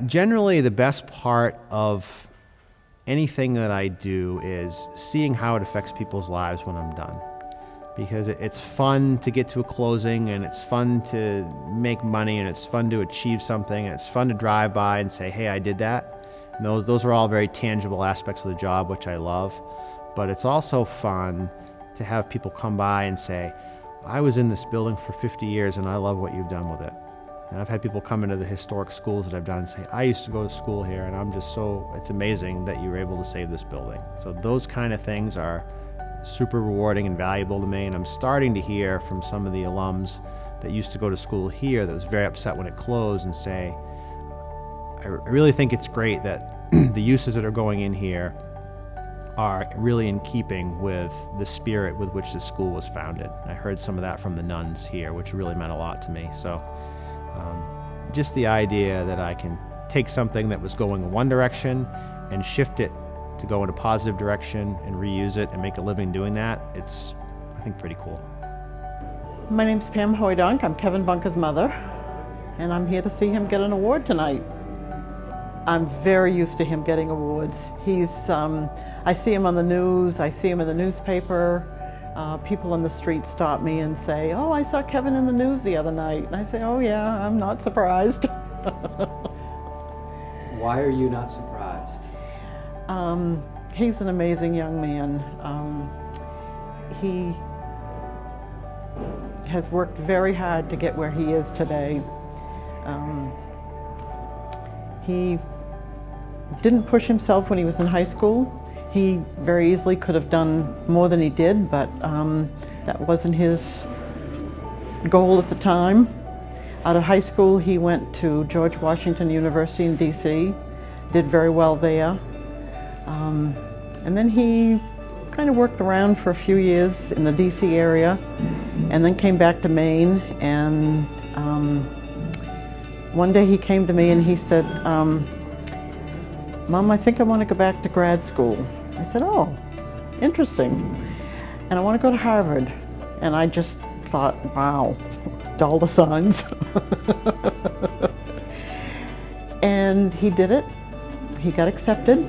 Generally, the best part of anything that I do is seeing how it affects people's lives when I'm done. Because it's fun to get to a closing, and it's fun to make money, and it's fun to achieve something, and it's fun to drive by and say, hey, I did that. And those are all very tangible aspects of the job, which I love. But it's also fun to have people come by and say, I was in this building for 50 years and I love what you've done with it. And I've had people come into the historic schools that I've done and say, I used to go to school here, and I'm just it's amazing that you were able to save this building. So those kind of things are super rewarding and valuable to me, and I'm starting to hear from some of the alums that used to go to school here that was very upset when it closed and say, I really think it's great that the uses that are going in here are really in keeping with the spirit with which the school was founded. I heard some of that from the nuns here, which really meant a lot to me. So just the idea that I can take something that was going in one direction and shift it to go in a positive direction and reuse it and make a living doing that, it's, I think, pretty cool. My name's Pam Hoydonk. I'm Kevin Bunker's mother, and I'm here to see him get an award tonight. I'm very used to him getting awards. I see him on the news, I see him in the newspaper. People on the street stop me and say, oh, I saw Kevin in the news the other night. And I say, oh yeah, I'm not surprised. Why are you not surprised? He's an amazing young man. He has worked very hard to get where he is today. He didn't push himself when he was in high school. He very easily could have done more than he did, but that wasn't his goal at the time. Out of high school, he went to George Washington University in DC, did very well there. And then he kind of worked around for a few years in the DC area, and then came back to Maine. And one day he came to me and he said, Mom, I think I want to go back to grad school. I said, oh, interesting. And I want to go to Harvard. And I just thought, wow, dollar signs. And he did it. He got accepted.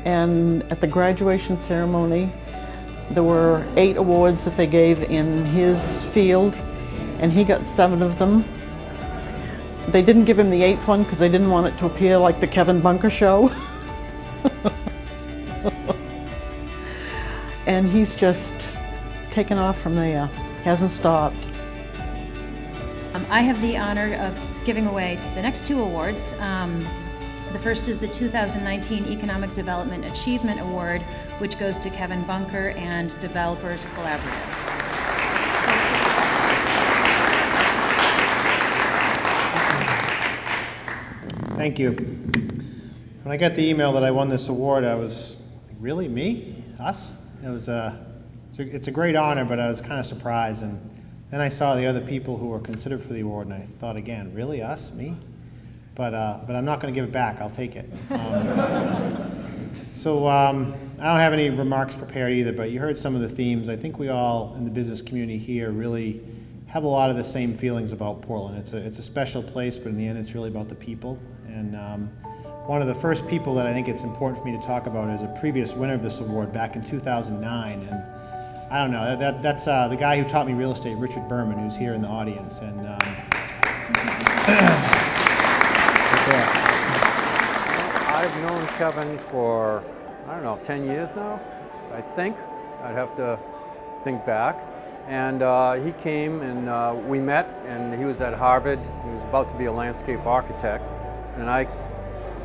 And at the graduation ceremony, there were 8 awards that they gave in his field, and he got 7 of them. They didn't give him the 8th one because they didn't want it to appear like the Kevin Bunker show. And he's just taken off from there, hasn't stopped. I have the honor of giving away the next 2 awards. The first is the 2019 Economic Development Achievement Award, which goes to Kevin Bunker and Developers Collaborative. Thank you. When I got the email that I won this award, I was like, really, me? Us? It's a great honor, but I was kind of surprised. And then I saw the other people who were considered for the award, and I thought again, really, us, me? But I'm not going to give it back. I'll take it. So I don't have any remarks prepared either, but you heard some of the themes. I think we all in the business community here really have a lot of the same feelings about Portland. It's a special place, but in the end, it's really about the people. And one of the first people that I think it's important for me to talk about is a previous winner of this award back in 2009. And I don't know, that's the guy who taught me real estate, Richard Berman, who's here in the audience. And I've known Kevin for, I don't know, 10 years now, I think. I'd have to think back. And he came and we met, and he was at Harvard. He was about to be a landscape architect. And I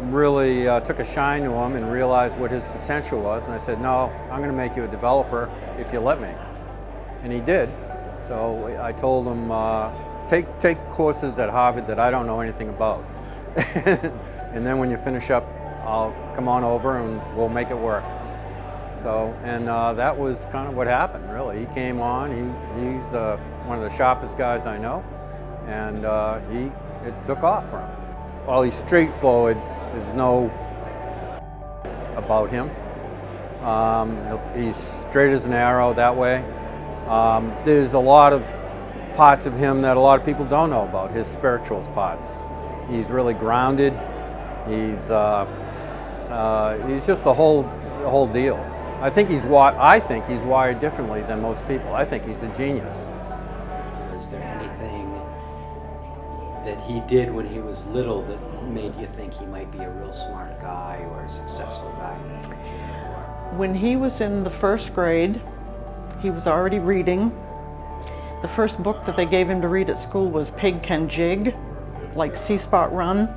really took a shine to him and realized what his potential was. And I said, no, I'm going to make you a developer if you let me. And he did. So I told him, take courses at Harvard that I don't know anything about. And then when you finish up, I'll come on over and we'll make it work. So, and that was kind of what happened, really. He came on, he's one of the sharpest guys I know, and it took off for him. Well, he's straightforward. There's no about him. He's straight as an arrow that way. There's a lot of parts of him that a lot of people don't know about, his spiritual parts. He's really grounded. He's just the whole deal. I think he's wired differently than most people. I think he's a genius. Is there anything that he did when he was little that made you think he might be a real smart guy or a successful guy in the future? When he was in the first grade, he was already reading. The first book that they gave him to read at school was Pig Can Jig, like Sea Spot Run.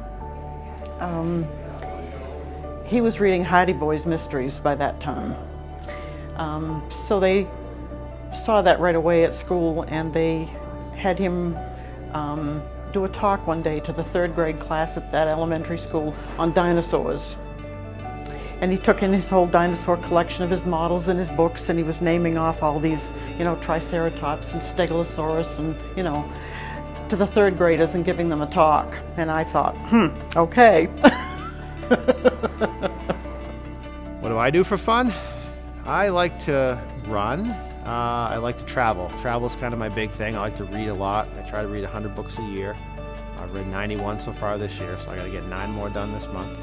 He was reading Hardy Boys Mysteries by that time. So they saw that right away at school, and they had him do a talk one day to the third grade class at that elementary school on dinosaurs. And he took in his whole dinosaur collection of his models and his books, and he was naming off all these, Triceratops and Stegosaurus and, to the third graders and giving them a talk. And I thought, okay. What do I do for fun? I like to run. I like to travel. Travel is kind of my big thing. I like to read a lot. I try to read 100 books a year. I've read 91 so far this year, so I got to get 9 more done this month.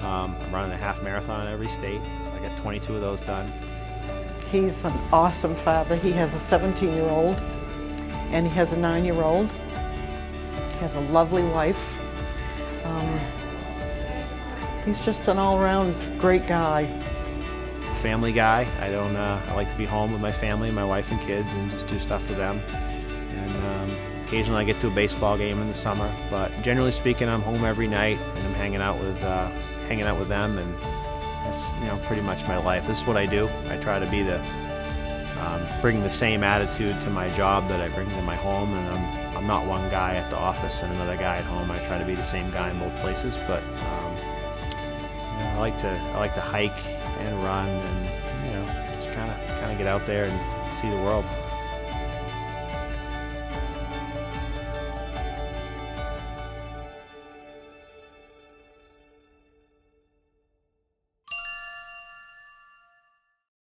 I'm running a half marathon in every state, so I got 22 of those done. He's an awesome father. He has a 17-year-old and he has a 9-year-old. He has a lovely wife. He's just an all-around great guy. Family guy. I like to be home with my family, my wife and kids, and just do stuff for them. And occasionally I get to a baseball game in the summer, but generally speaking, I'm home every night and I'm hanging out with them, and that's pretty much my life. This is what I do. I try to be bring the same attitude to my job that I bring to my home, and I'm not one guy at the office and another guy at home. I try to be the same guy in both places, but I like to hike and run and just kind of get out there and see the world.